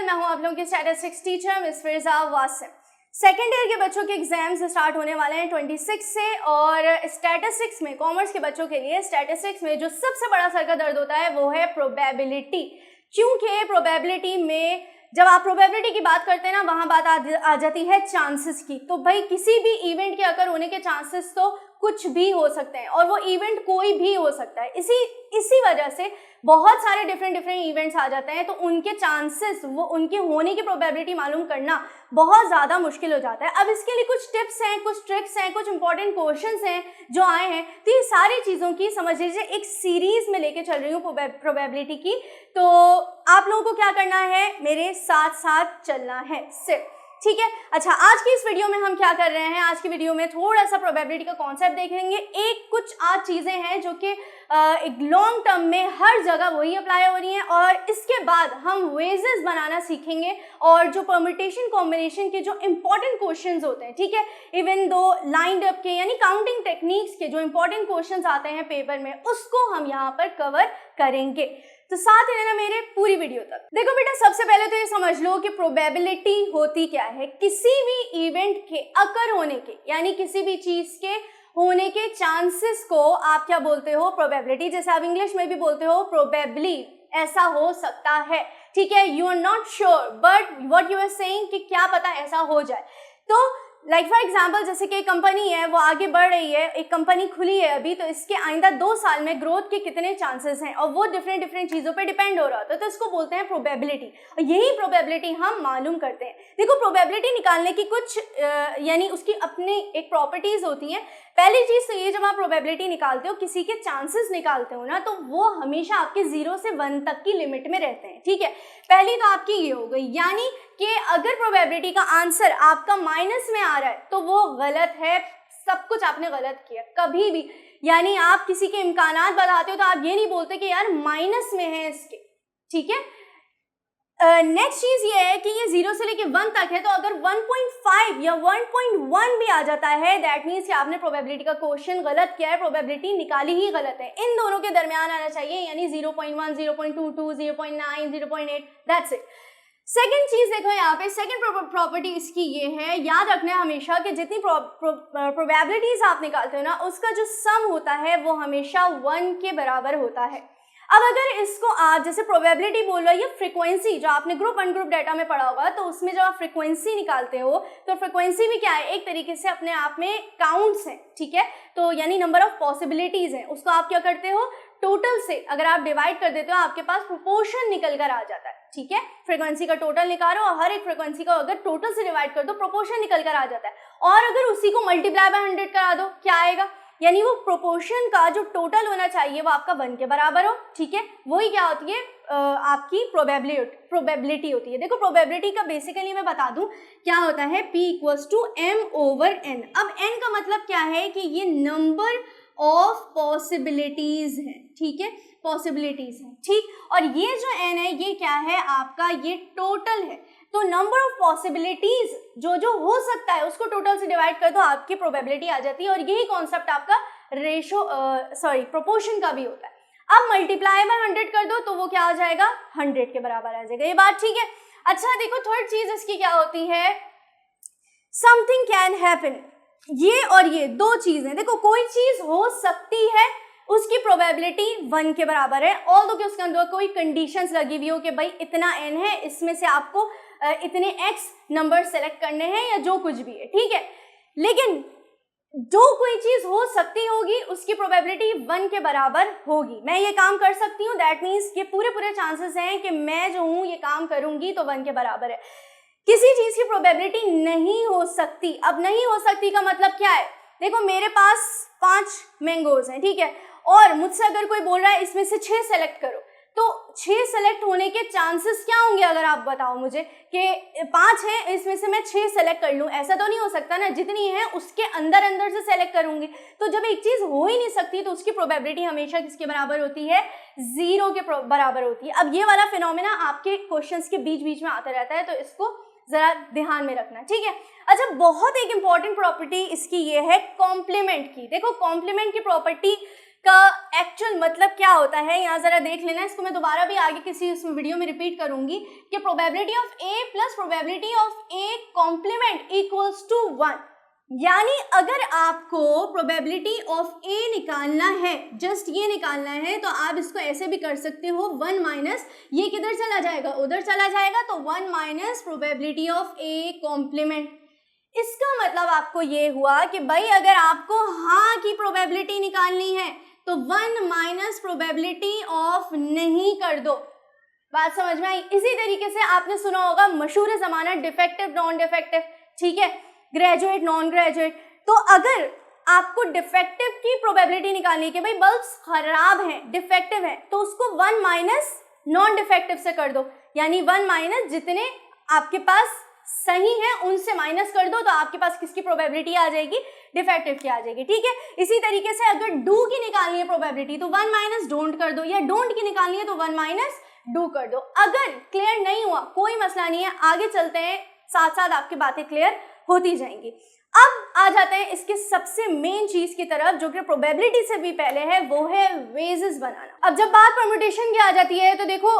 मैं हूं आप लोगों की statistics teacher miss Firza Wasim. Second year के बच्चों के एग्जाम्स स्टार्ट होने वाले हैं 26 से, और स्टैटिस्टिक्स में कॉमर्स के बच्चों के लिए स्टैटिस्टिक्स में जो सबसे बड़ा सर का दर्द होता है वो है प्रोबेबिलिटी। क्योंकि प्रोबेबिलिटी में जब आप प्रोबेबिलिटी की बात करते हैं ना, वहां बात आ जाती है चांसेस की। तो भाई किसी भी इवेंट के अगर होने के चांसेस तो कुछ भी हो सकते हैं, और वो इवेंट कोई भी हो सकता है। इसी वजह से बहुत सारे डिफरेंट इवेंट्स आ जाते हैं, तो उनके चांसेस, वो उनके होने की प्रोबेबिलिटी मालूम करना बहुत ज़्यादा मुश्किल हो जाता है। अब इसके लिए कुछ टिप्स हैं, कुछ ट्रिक्स हैं, कुछ इंपॉर्टेंट क्वेश्चंस हैं जो आए हैं। तो ये सारी चीज़ों की समझ लीजिए एक सीरीज में लेके चल रही हूँ प्रोबेबिलिटी की। तो आप लोगों को क्या करना है, मेरे साथ साथ चलना है सिर्फ, ठीक है। अच्छा, आज की इस वीडियो में हम क्या कर रहे हैं, आज की वीडियो में थोड़ा सा प्रोबेबिलिटी का कॉन्सेप्ट देखेंगे। कुछ आज चीज़ें हैं जो कि एक लॉन्ग टर्म में हर जगह वही अप्लाई हो रही हैं, और इसके बाद हम वेजेस बनाना सीखेंगे, और जो परम्यूटेशन कॉम्बिनेशन के जो इंपॉर्टेंट क्वेश्चंस होते हैं, ठीक है, इवन दो लाइंड अप के यानी काउंटिंग टेक्निक्स के जो इंपॉर्टेंट क्वेश्चंस आते हैं पेपर में, उसको हम यहाँ पर कवर करेंगे। तो साथ रहना मेरे पूरी वीडियो तक। देखो बेटा, सबसे पहले तो ये समझ लो कि प्रोबेबिलिटी होती क्या है। किसी भी इवेंट के अकर होने के, यानी किसी भी चीज के होने के चांसेस को आप क्या बोलते हो, प्रोबेबिलिटी। जैसे आप इंग्लिश में भी बोलते हो प्रोबेबली, ऐसा हो सकता है, ठीक है। You are not sure but what you are saying कि क्या पता ऐसा हो जाए। तो लाइक फॉर एग्जाम्पल, जैसे कि एक कंपनी है, वो आगे बढ़ रही है, एक कंपनी खुली है अभी, तो इसके आइंदा 2 साल में ग्रोथ के कितने चांसेस हैं, और वो डिफरेंट चीज़ों पे डिपेंड हो रहा होता है। तो इसको बोलते हैं प्रोबेबिलिटी, और यही प्रोबेबिलिटी हम मालूम करते हैं। देखो, प्रोबेबिलिटी निकालने की कुछ यानी उसकी अपनी एक प्रॉपर्टीज होती हैं। पहली चीज़ तो ये, जब आप प्रोबेबिलिटी निकालते हो, किसी के चांसेस निकालते हो ना, तो वो हमेशा आपके 0 से 1 तक की लिमिट में रहते हैं, ठीक है। पहली तो आपकी ये हो गई, यानी कि अगर प्रोबेबिलिटी का आंसर आपका माइनस में आ रहा है तो वो गलत है, सब कुछ आपने गलत किया कभी भी। यानी आप किसी के इम्कानात बताते हो तो आप ये नहीं बोलते कि यार माइनस में है इसके, ठीक है। नेक्स्ट चीज ये है कि ये 0 से लेके 1 तक है, तो अगर 1.5 या 1.1 भी आ जाता है, दैट मीन्स कि आपने प्रोबेबिलिटी का क्वेश्चन गलत किया है, प्रोबेबिलिटी निकाली ही गलत है। इन दोनों के दरमियान आना चाहिए, यानी 0.1, 0.22, 0.9, 0.8, दैट्स इट। सेकेंड चीज देखो यहाँ पे, सेकेंड प्रॉपर्टी इसकी ये है, याद रखना है हमेशा कि जितनी प्रोबेबिलिटीज आप निकालते हो ना, उसका जो सम होता है वो हमेशा 1 के बराबर होता है। अब अगर इसको आप जैसे प्रोबेबिलिटी बोल रहे हो, ये फ्रीक्वेंसी जो आपने ग्रुप अनग्रुप डाटा में पढ़ा होगा, तो उसमें जब आप फ्रीक्वेंसी निकालते हो तो फ्रीक्वेंसी भी क्या है, एक तरीके से अपने आप में काउंट्स हैं, ठीक है। तो यानी नंबर ऑफ पॉसिबिलिटीज हैं, उसको आप क्या करते हो, टोटल से अगर आप डिवाइड कर देते हो, आपके पास प्रोपोर्शन निकल कर आ जाता है, ठीक है। फ्रीक्वेंसी का टोटल निकालो और हर एक फ्रीक्वेंसी का अगर टोटल से डिवाइड कर दो, प्रोपोर्शन निकल कर आ जाता है। और अगर उसी को मल्टीप्लाई बाय 100 करा दो, क्या आएगा, यानी वो प्रोपोर्शन का जो टोटल होना चाहिए वो आपका 1 के बराबर हो, ठीक है। वही क्या होती है, आपकी प्रोबेबिलिटी होती है। देखो, प्रोबेबिलिटी का बेसिकली मैं बता दूं क्या होता है, P = m/n। अब n का मतलब क्या है कि ये नंबर ऑफ पॉसिबिलिटीज है, ठीक है, पॉसिबिलिटीज है, ठीक। और ये जो n है, ये क्या है आपका, ये टोटल है। तो नंबर ऑफ पॉसिबिलिटीज जो हो सकता है उसको टोटल से डिवाइड कर दो, आपकी प्रोबेबिलिटी आ जाती है। और यही कॉन्सेप्ट आपका प्रोपोर्शन का भी होता है। अब मल्टीप्लाई बाय 100 कर दो तो वो क्या आ जाएगा, 100 के बराबर आ जाएगा, ये बात ठीक है। अच्छा देखो, थर्ड चीज इसकी क्या होती है, समथिंग कैन हैपन। ये और ये 2 चीजें, देखो कोई चीज हो सकती है, उसकी प्रोबेबिलिटी 1 के बराबर है, ऑल्दो कि उसके अंदर कोई कंडीशंस लगी हुई हो कि भाई इतना n है, इसमें से आपको इतने x नंबर सेलेक्ट करने हैं या जो कुछ भी है, ठीक है। लेकिन जो कोई चीज हो सकती होगी उसकी प्रोबेबिलिटी 1 के बराबर होगी। मैं ये काम कर सकती हूँ, दैट मीन्स ये पूरे चांसेस हैं कि मैं जो हूँ ये काम करूंगी, तो 1 के बराबर है। किसी चीज की प्रोबेबिलिटी नहीं हो सकती। अब नहीं हो सकती का मतलब क्या है, देखो मेरे पास 5 मैंगोज हैं, ठीक है, और मुझसे अगर कोई बोल रहा है इसमें से 6 सेलेक्ट करो, तो 6 सेलेक्ट होने के चांसेस क्या होंगे, अगर आप बताओ मुझे कि 5 हैं, इसमें से मैं 6 सेलेक्ट कर लूँ, ऐसा तो नहीं हो सकता ना, जितनी है उसके अंदर से सेलेक्ट करूंगी। तो जब एक चीज हो ही नहीं सकती तो उसकी प्रोबेबिलिटी हमेशा किसके बराबर होती है, 0 के बराबर होती है। अब ये वाला फिनोमेना आपके क्वेश्चंस के बीच में आता रहता है, तो इसको जरा ध्यान में रखना, ठीक है। अच्छा, बहुत एक इंपॉर्टेंट प्रॉपर्टी इसकी ये है कॉम्प्लीमेंट की। देखो, कॉम्प्लीमेंट की प्रॉपर्टी का एक्चुअल मतलब क्या होता है यहाँ जरा देख लेना। इसको मैं दोबारा भी आगे किसी उस वीडियो में रिपीट करूंगी कि probability of A plus probability of A complement equals to 1। यानी अगर आपको प्रोबेबिलिटी ऑफ ए निकालना है, जस्ट ये निकालना है, तो आप इसको ऐसे भी कर सकते हो 1 माइनस ये किधर चला जाएगा, उधर चला जाएगा, तो 1 minus probability of A complement. इसका मतलब आपको ये हुआ कि भाई अगर आपको हाँ की प्रोबेबिलिटी निकालनी है तो 1 माइनस प्रोबेबिलिटी ऑफ नहीं कर दो। बात समझ में आई। इसी तरीके से आपने सुना होगा मशहूर ज़माना डिफेक्टिव नॉन डिफेक्टिव, ठीक है, ग्रेजुएट नॉन ग्रेजुएट। तो अगर आपको डिफेक्टिव की प्रोबेबिलिटी निकालनी है कि भाई बल्ब्स खराब हैं, डिफेक्टिव हैं, तो उसको 1 माइनस नॉन डिफेक्टिव से कर दो, यानी 1 माइनस जितने आपके पास सही है उनसे माइनस कर दो, तो आपके पास किसकी प्रोबेबिलिटी आ जाएगी, डिफेक्टिव की आ जाएगी, ठीक है। इसी तरीके से अगर डू की निकालनी है प्रोबेबिलिटी तो 1 माइनस डोंट कर दो, या डोंट की निकालनी है तो 1 माइनस डू कर दो। अगर क्लियर नहीं हुआ कोई मसला नहीं है, आगे चलते हैं, साथ साथ आपकी बातें क्लियर होती जाएंगी। अब आ जाते हैं इसके सबसे मेन चीज की तरफ जो कि प्रोबेबिलिटी से भी पहले है, वो है वेजेस बनाना। अब जब बात परम्यूटेशन की आ जाती है तो देखो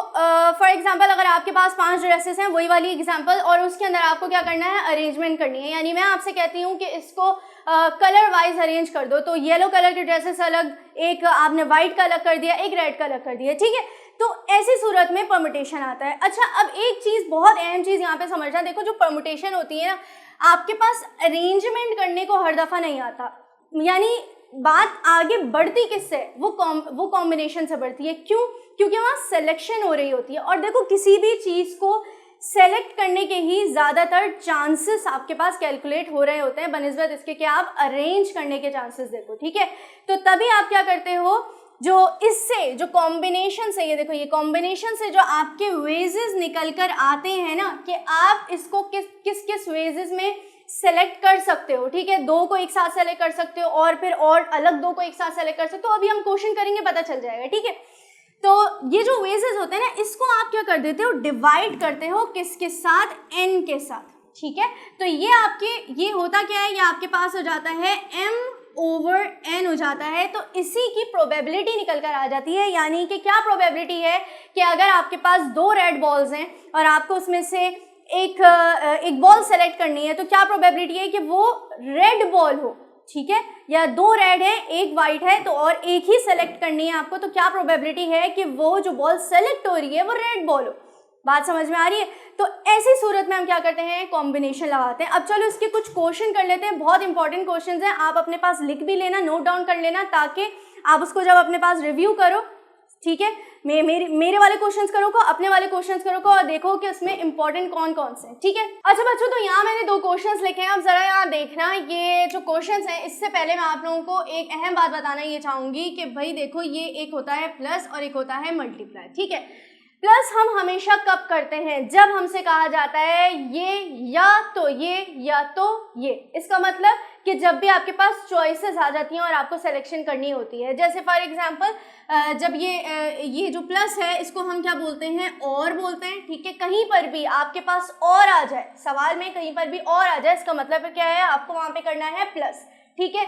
फॉर एग्जांपल अगर आपके पास 5 ड्रेसेस हैं, वही वाली एग्जांपल, और उसके अंदर आपको क्या करना है, अरेंजमेंट करनी है। यानी मैं आपसे कहती हूँ कि इसको कलर वाइज अरेंज कर दो, तो येलो कलर के ड्रेसेस अलग, एक आपने व्हाइट का अलग कर दिया, एक रेड का अलग कर दिया, ठीक है। तो ऐसी सूरत में परम्यूटेशन आता है। अच्छा, अब एक चीज बहुत अहम चीज यहाँ पे समझना, देखो जो परम्यूटेशन होती है ना, आपके पास अरेंजमेंट करने को हर दफा नहीं आता, यानी बात आगे बढ़ती किससे, वो कॉम्बिनेशन से बढ़ती है। क्यों? क्योंकि वहाँ सिलेक्शन हो रही होती है। और देखो किसी भी चीज को सेलेक्ट करने के ही ज़्यादातर चांसेस आपके पास कैलकुलेट हो रहे होते हैं बनिस्बत इसके कि आप अरेंज करने के चांसेस देखो, ठीक है। तो तभी आप क्या करते हो, जो इससे जो कॉम्बिनेशन से, ये देखो ये कॉम्बिनेशन से जो आपके वेजेस निकल कर आते हैं ना, कि आप इसको किस किस वेजेस में सेलेक्ट कर सकते हो, ठीक है। 2 को एक साथ सेलेक्ट कर सकते हो और फिर और अलग 2 को एक साथ सेलेक्ट कर सकते हो। अभी हम क्वेश्चन करेंगे, पता चल जाएगा, ठीक है। तो ये जो वेजेस होते हैं ना, इसको आप क्या कर देते हो, डिवाइड करते हो किसके साथ, n के साथ, ठीक है। तो ये आपके ये होता क्या है, ये आपके पास हो जाता है m/n हो जाता है। तो इसी की प्रोबेबिलिटी निकल कर आ जाती है। यानी कि क्या प्रोबेबिलिटी है कि अगर आपके पास 2 रेड बॉल्स हैं और आपको उसमें से एक बॉल सेलेक्ट करनी है, तो क्या प्रोबेबिलिटी है कि वो रेड बॉल हो, ठीक है, या 2 रेड है एक वाइट है, तो और एक ही सेलेक्ट करनी है आपको, तो क्या प्रोबेबिलिटी है कि वो जो बॉल सेलेक्ट हो रही है वो रेड बॉल हो। बात समझ में आ रही है। तो ऐसी सूरत में हम क्या करते हैं, कॉम्बिनेशन लगाते हैं। अब चलो इसके कुछ क्वेश्चन कर लेते हैं, बहुत इंपॉर्टेंट क्वेश्चन हैं, आप अपने पास लिख भी लेना, नोट डाउन कर लेना, ताकि आप उसको जब अपने पास रिव्यू करो, ठीक है, मेरे वाले क्वेश्चंस करो को, अपने वाले क्वेश्चंस करो को, और देखो कि उसमें इंपॉर्टेंट कौन कौन से हैं, ठीक है। अच्छा बच्चों, तो यहाँ मैंने 2 क्वेश्चंस लिखे हैं। अब जरा यहाँ देखना, ये जो क्वेश्चंस हैं, इससे पहले मैं आप लोगों को एक अहम बात बताना ये चाहूंगी कि भाई देखो, ये एक होता है प्लस और एक होता है मल्टीप्लाई, ठीक है। प्लस हम हमेशा कब करते हैं, जब हमसे कहा जाता है ये या तो ये या तो ये। इसका मतलब कि जब भी आपके पास चॉइसेस आ जाती हैं और आपको सिलेक्शन करनी होती है। जैसे फॉर एग्जांपल जब ये जो प्लस है, इसको हम क्या बोलते हैं, और बोलते हैं, ठीक है। कहीं पर भी आपके पास और आ जाए, सवाल में कहीं पर भी और आ जाए, इसका मतलब क्या है, आपको वहां पे करना है प्लस, ठीक है।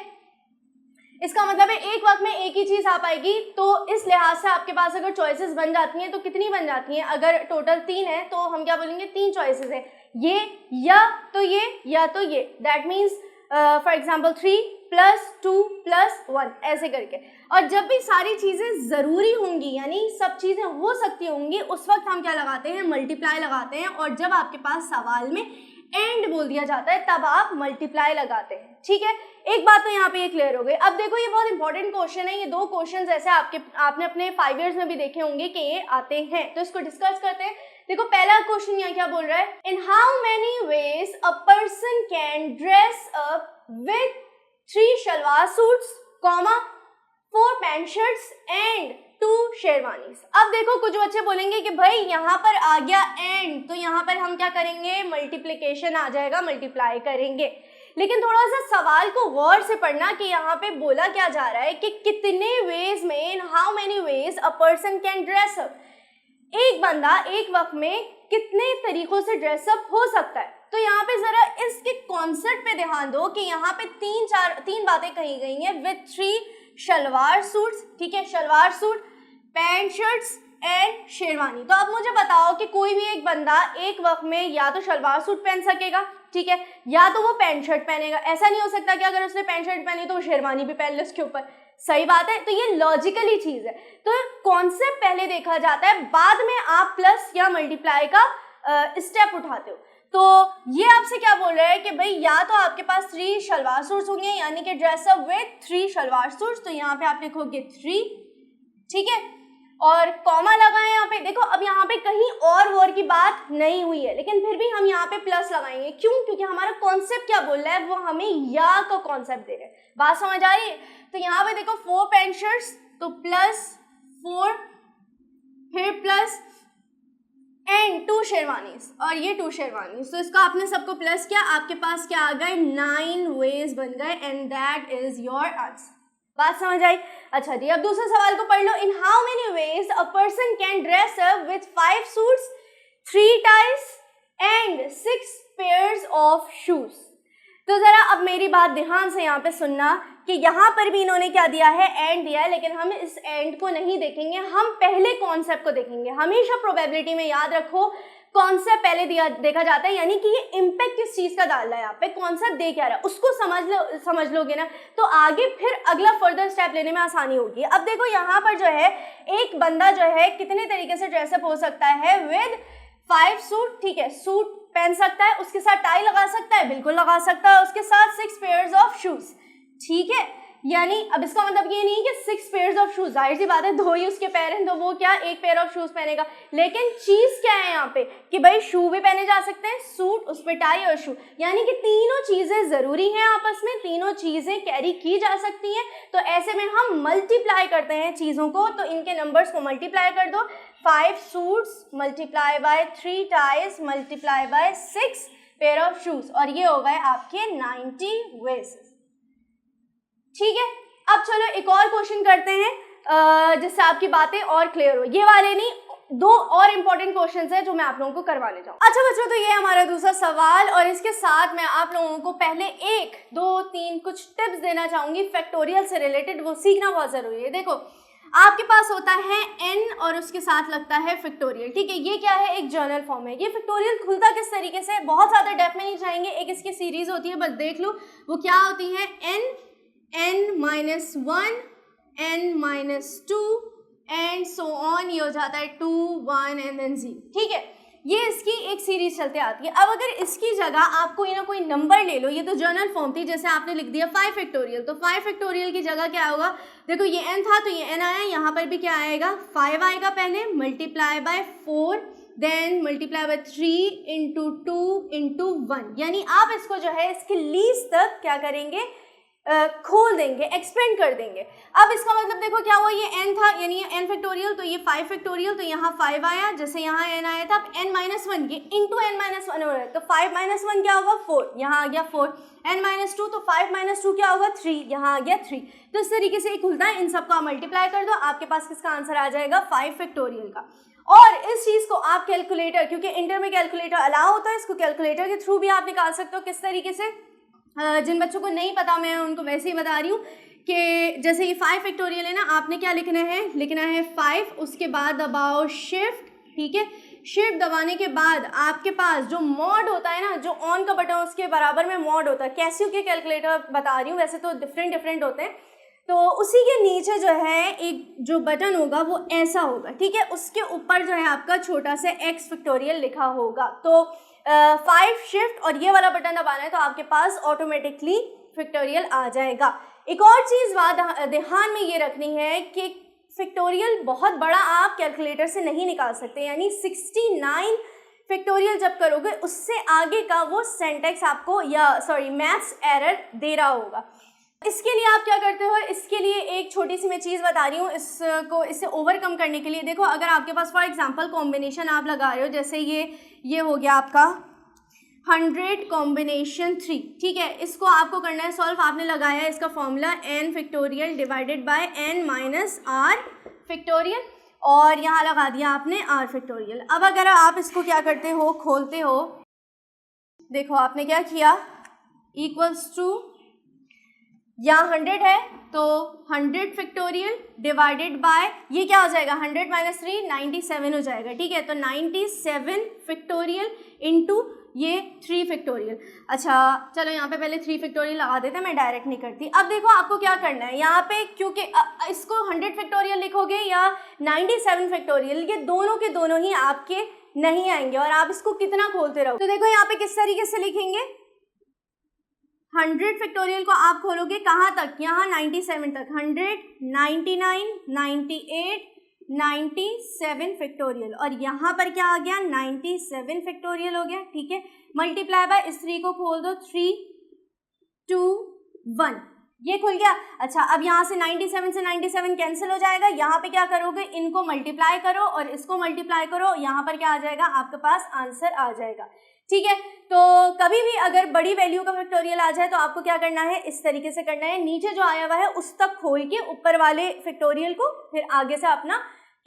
इसका मतलब है एक वक्त में एक ही चीज आ पाएगी। तो इस लिहाज से आपके पास अगर चॉइसेस बन जाती हैं तो कितनी बन जाती हैं, अगर टोटल 3 है तो हम क्या बोलेंगे, 3 चॉइसेस है, ये या तो ये या तो ये। दैट मीन्स फॉर एग्जाम्पल 3 + 2 + 1 ऐसे करके। और जब भी सारी चीजें जरूरी होंगी, यानी सब चीजें हो सकती होंगी, उस वक्त हम क्या लगाते हैं, मल्टीप्लाई लगाते हैं। और जब आपके पास सवाल में एंड बोल दिया जाता है तब आप मल्टीप्लाई लगाते हैं, ठीक है। एक बात तो यहाँ पे ये क्लियर हो गई। अब देखो ये बहुत इंपॉर्टेंट क्वेश्चन है, ये 2 क्वेश्चन ऐसे आपने अपने 5 इयर्स में भी देखे होंगे कि ये आते हैं, तो इसको डिस्कस करते हैं। देखो पहला क्वेश्चन यहाँ क्या बोल रहा है, in how many ways a person can dress up with 3 shalwar suits, 4 pant shirts and 2 sherwanis. अब देखो कुछ बच्चे बोलेंगे कि भाई यहाँ पर आ गया एंड, तो यहाँ पर हम क्या करेंगे, मल्टीप्लिकेशन आ जाएगा, मल्टीप्लाई करेंगे। लेकिन थोड़ा सा सवाल को गौर से पढ़ना कि यहाँ पे बोला क्या जा रहा है कि कितने वेज में, इन how many ways a person can dress up, एक बंदा एक वक्त में कितने तरीकों से ड्रेसअप हो सकता है। तो यहाँ पे जरा इसके कॉन्सेप्ट पे ध्यान दो कि यहाँ पे 3 बातें कही गई हैं, विथ 3 शलवार सूट्स, ठीक है, shalwar suit, pant shirts and sherwani. तो अब मुझे बताओ कि कोई भी एक बंदा एक वक्त में या तो शलवार सूट पहन सकेगा, ठीक है, या तो वो पैंट शर्ट पहनेगा। ऐसा नहीं हो सकता कि अगर उसने पैंट शर्ट पहनी तो वो शेरवानी भी पहन ले उसके ऊपर, सही बात है। तो ये लॉजिकली चीज है। तो कॉन्सेप्ट पहले देखा जाता है, बाद में आप प्लस या मल्टीप्लाई का स्टेप उठाते हो। तो ये आपसे क्या बोल रहा है कि भाई या तो आपके पास 3 शलवार सूट्स होंगे, यानी कि ड्रेसअप विद 3 शलवार सूट्स, तो यहाँ पे आप लिखोगे 3, ठीक है, और कॉमा लगा है यहाँ पे। देखो अब यहाँ पे कहीं और की बात नहीं हुई है, लेकिन फिर भी हम यहाँ पे प्लस लगाएंगे। क्यों? क्योंकि हमारा कॉन्सेप्ट क्या बोल रहा है, वो हमें या का कॉन्सेप्ट दे रहे हैं। बात समझ आ रही है? तो यहाँ पे देखो 4 पैंट शर्ट्स, तो प्लस 4, फिर प्लस एंड 2 शेरवानीज, और ये 2 शेरवानीज। तो इसको आपने सबको प्लस किया, आपके पास क्या आ गए, 9 वेज बन गए, and that is your answer. बात समझ आई? अच्छा जी, अब दूसरे सवाल को पढ़ लो। In how many ways a person can dress up with 5 suits, 3 ties and 6 pairs of shoes. तो जरा अब मेरी बात ध्यान से यहाँ पे सुनना कि यहाँ पर भी इन्होंने क्या दिया है, एंड दिया है, लेकिन हम इस एंड को नहीं देखेंगे, हम पहले कॉन्सेप्ट को देखेंगे। हमेशा प्रोबेबिलिटी में याद रखो कॉन्सेप्ट पहले देखा जाता है, यानी कि ये इम्पैक्ट किस चीज का डाल रहा है, यहाँ पे कॉन्सेप्ट दे क्या रहा है, उसको समझ लोगे ना, तो आगे फिर अगला फर्दर स्टेप लेने में आसानी होगी। अब देखो यहाँ पर जो है एक बंदा जो है कितने तरीके से ड्रेसअप हो सकता है, विद 5 सूट, ठीक है, सूट पहन सकता है, उसके साथ टाई लगा सकता है, बिल्कुल लगा सकता है, उसके साथ 6 पेयर्स ऑफ शूज, ठीक है। यानी अब इसका मतलब ये नहीं कि 6 पेयर्स ऑफ शूज, जाहिर सी बात है 2 ही उसके पैर हैं, तो वो क्या 1 पेयर ऑफ शूज पहनेगा, लेकिन चीज क्या है यहाँ पे कि भाई शू भी पहने जा सकते हैं, सूट, उस पे टाई और शू, यानी कि तीनों चीजें जरूरी हैं आपस में, तीनों चीजें कैरी की जा सकती हैं। तो ऐसे में हम मल्टीप्लाई करते हैं चीजों को, तो इनके नंबर्स को मल्टीप्लाई कर दो, 5 suits multiply by 3 ties multiply by 6 pair of shoes, और ये हो गए आपके 90 वेज, ठीक है। अब चलो एक और क्वेश्चन करते हैं जिससे आपकी बातें और क्लियर हो। ये वाले नहीं, 2 और इंपॉर्टेंट क्वेश्चंस हैं जो मैं आप लोगों को करवाने जाऊँ। अच्छा बच्चों, तो ये हमारा दूसरा सवाल, और इसके साथ मैं आप लोगों को पहले 1, 2, 3 कुछ टिप्स देना चाहूंगी फैक्टोरियल से रिलेटेड, वो सीखना बहुत जरूरी है। देखो आपके पास होता है n और उसके साथ लगता है फैक्टोरियल, ठीक है। ये क्या है, एक जर्नल फॉर्म है। ये फैक्टोरियल खुलता किस तरीके से, बहुत ज़्यादा डेप्थ में नहीं जाएंगे, एक इसकी सीरीज होती है, बस देख लो वो क्या होती है, n-1, n-2 and so on, ये हो जाता है 2, 1 एंड देन 0, ठीक है। ये इसकी एक सीरीज चलते आती है। अब अगर इसकी जगह आप कोई ना कोई नंबर ले लो, ये तो जर्नल फॉर्म थी, जैसे आपने लिख दिया 5 फैक्टोरियल, तो 5 फैक्टोरियल की जगह क्या होगा, देखो ये n था तो ये n आया, यहाँ पर भी क्या आएगा, 5 आएगा पहले, multiply by 4, then multiply by 3 into 2 into 1, यानी आप इसको जो है इसके लीस्ट तक क्या करेंगे, खोल देंगे, एक्सपेंड कर देंगे। अब इसका मतलब देखो क्या हुआ, ये n था यानी ये n फैक्टोरियल, तो ये 5 फैक्टोरियल, तो यहाँ 5 आया, जैसे यहाँ n आया था, अब n-1 ये इंटू n-1 हो रहा है, तो 5-1 क्या होगा, 4, यहाँ आ गया 4, n-2 तो 5-2 क्या होगा, 3, यहाँ आ गया 3। तो इस तरीके से ये खुलता है, इन सबको आप मल्टीप्लाई कर दो, आपके पास किसका आंसर आ जाएगा, 5 फैक्टोरियल का। और इस चीज़ को आप कैलकुलेटर, क्योंकि इंटर में कैलकुलेटर अलाउ होता है, इसको कैलकुलेटर के थ्रू भी आप निकाल सकते हो। किस तरीके से, जिन बच्चों को नहीं पता मैं उनको वैसे ही बता रही हूँ कि जैसे ये 5 फैक्टोरियल है ना, आपने क्या लिखना है 5, उसके बाद दबाओ शिफ्ट, ठीक है। शिफ्ट दबाने के बाद आपके पास जो मॉड होता है ना, जो ऑन का बटन उसके बराबर में मॉड होता है, कैसियो के कैलकुलेटर बता रही हूँ, वैसे तो डिफरेंट होते हैं, तो उसी के नीचे जो है एक जो बटन होगा वो ऐसा होगा, ठीक है। उसके ऊपर जो है आपका छोटा सा x फैक्टोरियल लिखा होगा, तो 5 शिफ्ट और ये वाला बटन दबाना है तो आपके पास ऑटोमेटिकली फैक्टोरियल आ जाएगा। एक और चीज़ ध्यान में ये रखनी है कि फैक्टोरियल बहुत बड़ा आप कैलकुलेटर से नहीं निकाल सकते, यानी 69 फैक्टोरियल जब करोगे उससे आगे का वो सिंटैक्स आपको मैथ्स एरर दे रहा होगा। इसके लिए आप क्या करते हो, इसके लिए एक छोटी सी मैं चीज़ बता रही हूँ, इससे ओवरकम करने के लिए। देखो अगर आपके पास फॉर एग्जांपल कॉम्बिनेशन आप लगा रहे हो, जैसे ये हो गया आपका 100 कॉम्बिनेशन 3, ठीक है, इसको आपको करना है सॉल्व। आपने लगाया है इसका formula n factorial divided by n minus r factorial, और यहाँ लगा दिया आपने r फैक्टोरियल। अब अगर आप इसको क्या करते हो, खोलते हो, देखो आपने क्या किया, इक्वल्स टू यहाँ 100 है तो 100 फैक्टोरियल डिवाइडेड बाय ये क्या हो जाएगा 100 माइनस 3 97 हो जाएगा, ठीक है। तो 97 फैक्टोरियल इंटू ये 3 फैक्टोरियल। अच्छा चलो यहाँ पे पहले 3 फैक्टोरियल लगा देते हैं, मैं डायरेक्ट नहीं करती। अब देखो आपको क्या करना है यहाँ पे, क्योंकि इसको 100 फैक्टोरियल लिखोगे या 97 फैक्टोरियल, ये दोनों के दोनों ही आपके नहीं आएंगे और आप इसको कितना खोलते रहो। तो देखो यहाँ पे किस तरीके से लिखेंगे, 100 फैक्टोरियल को आप खोलोगे कहाँ तक, यहाँ 97 तक, 100 99 98 97 फैक्टोरियल, और यहाँ पर क्या आ गया 97 फैक्टोरियल हो गया, ठीक है। मल्टीप्लाई बाय इस 3 को खोल दो, 3 2 1, ये खुल गया। अच्छा अब यहाँ से 97 से 97 कैंसिल हो जाएगा, यहाँ पे क्या करोगे इनको मल्टीप्लाई करो और इसको मल्टीप्लाई करो, यहाँ पर क्या आ जाएगा आपके पास आंसर आ जाएगा, ठीक है। तो कभी भी अगर बड़ी वैल्यू का फैक्टोरियल आ जाए तो आपको क्या करना है, इस तरीके से करना है, नीचे जो आया हुआ है उस तक खोल के ऊपर वाले फैक्टोरियल को फिर आगे से अपना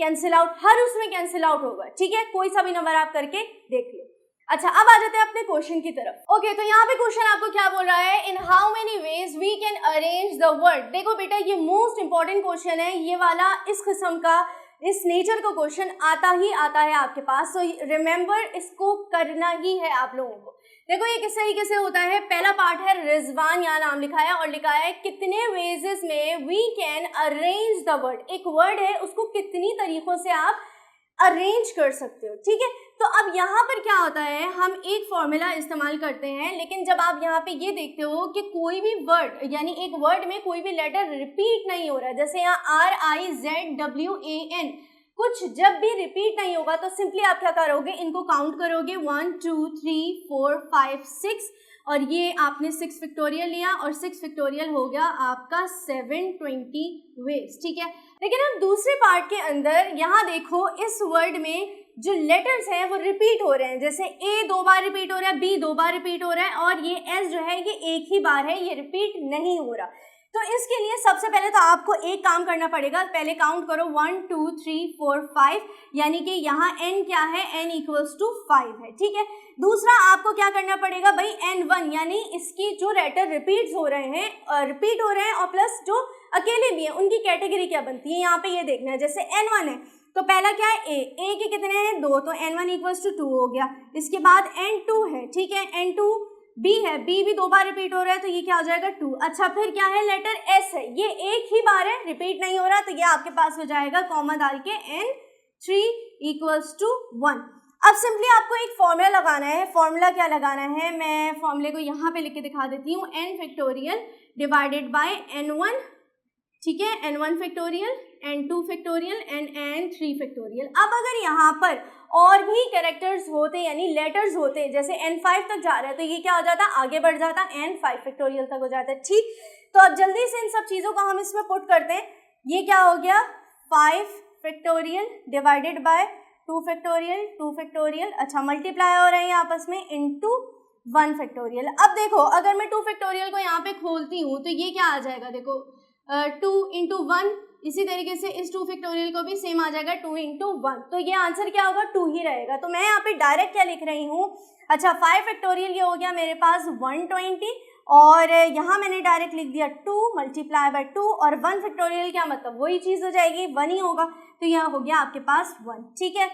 कैंसिल आउट, हर उसमें कैंसिल आउट होगा, ठीक है। कोई सा भी नंबर आप करके देख लो। अच्छा अब आ जाते हैं अपने क्वेश्चन की तरफ। ओके तो यहाँ पे क्वेश्चन आपको क्या बोल रहा है, in how many ways we can arrange the word. देखो बेटा ये मोस्ट इंपॉर्टेंट क्वेश्चन है, ये वाला इस किस्म का इस नेचर का क्वेश्चन आता है आपके पास, तो रिमेंबर इसको करना ही है आप लोगों को। देखो ये किस तरीके से होता है, पहला पार्ट है रिजवान, यहाँ नाम लिखा है और लिखा है कितने वेजेस में we can arrange the word. एक वर्ड है उसको कितनी तरीकों से आप अरेंज कर सकते हो, ठीक है। तो अब यहाँ पर क्या होता है, हम एक फॉर्मूला इस्तेमाल करते हैं, लेकिन जब आप यहाँ पे ये देखते हो कि कोई भी वर्ड यानी एक वर्ड में कोई भी लेटर रिपीट नहीं हो रहा है, जैसे यहाँ RIZWAN कुछ जब भी रिपीट नहीं होगा तो सिंपली आप क्या करोगे, इनको काउंट करोगे 1 2 3 4 5 6 और ये आपने 6 फैक्टोरियल लिया और 6 फैक्टोरियल हो गया आपका 720 वेज, ठीक है। लेकिन अब दूसरे पार्ट के अंदर यहाँ देखो इस वर्ड में जो लेटर्स हैं वो रिपीट हो रहे हैं, जैसे A 2 बार रिपीट हो रहा है, B 2 बार रिपीट हो रहा है और ये S जो है ये एक ही बार है, ये रिपीट नहीं हो रहा। तो इसके लिए सबसे पहले तो आपको एक काम करना पड़ेगा, पहले काउंट करो 1 2 3 4 5, यानी कि यहाँ n क्या है, n इक्वल्स टू 5 है, ठीक है। दूसरा आपको क्या करना पड़ेगा भाई, n1 यानी इसकी जो लेटर रिपीट हो रहे हैं और प्लस जो अकेले भी हैं उनकी कैटेगरी क्या बनती है, यहाँ पे ये देखना है। जैसे n1 है तो पहला क्या है a के कितने हैं 2, तो n1 इक्वल्स टू 2 हो गया। इसके बाद n2 है, ठीक है, n2 B है, B भी 2 बार रिपीट हो रहा है तो ये क्या हो जाएगा 2। अच्छा फिर क्या है, लेटर S है, ये एक ही बार है, रिपीट नहीं हो रहा, तो ये आपके पास हो जाएगा कॉमा डाल के n3 इक्वल्स टू 1। अब सिंपली आपको एक फॉर्मूला लगाना है, फॉर्मूला क्या लगाना है, मैं फॉर्मूले को यहाँ पे लिख के दिखा देती हूँ, n factorial divided by n1, ठीक है, n1 factorial n2 factorial n3 factorial. अब अगर यहाँ पर और भी कैरेक्टर्स होते यानी लेटर्स होते, जैसे n5 तक जा रहा है तो ये क्या हो जाता, आगे बढ़ जाता, n5 फैक्टोरियल तक हो जाता है, ठीक। तो अब जल्दी से इन सब चीज़ों को हम इसमें पुट करते हैं, ये क्या हो गया 5 फैक्टोरियल डिवाइडेड बाय 2 फैक्टोरियल, अच्छा मल्टीप्लाई हो रहे हैं आपस में इंटू 1 फैक्टोरियल। अब देखो अगर मैं 2 फैक्टोरियल को यहाँ पे खोलती हूँ तो ये क्या आ जाएगा, देखो 2 इंटू 1, इसी तरीके से इस 2 फैक्टोरियल को भी सेम आ जाएगा 2 इंटू 1, तो ये आंसर क्या होगा 2 ही रहेगा। तो मैं यहाँ पे डायरेक्ट क्या लिख रही हूँ, अच्छा 5 फैक्टोरियल ये हो गया मेरे पास 120 और यहाँ मैंने डायरेक्ट लिख दिया 2 मल्टीप्लाई बाय 2 और 1 फैक्टोरियल क्या मतलब वही चीज़ हो जाएगी 1 ही होगा, तो यह हो गया आपके पास 1, ठीक है।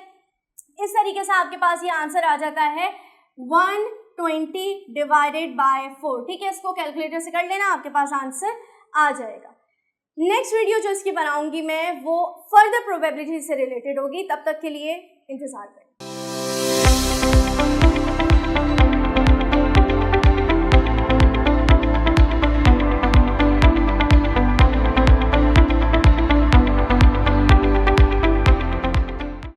इस तरीके से आपके पास ये आंसर आ जाता है 120 डिवाइडेड बाय 4, ठीक है। इसको कैलकुलेटर से कर लेना, आपके पास आंसर आ जाएगा। नेक्स्ट वीडियो जो इसकी बनाऊंगी मैं वो फर्दर प्रोबेबिलिटी से रिलेटेड होगी, तब तक के लिए इंतजार करें।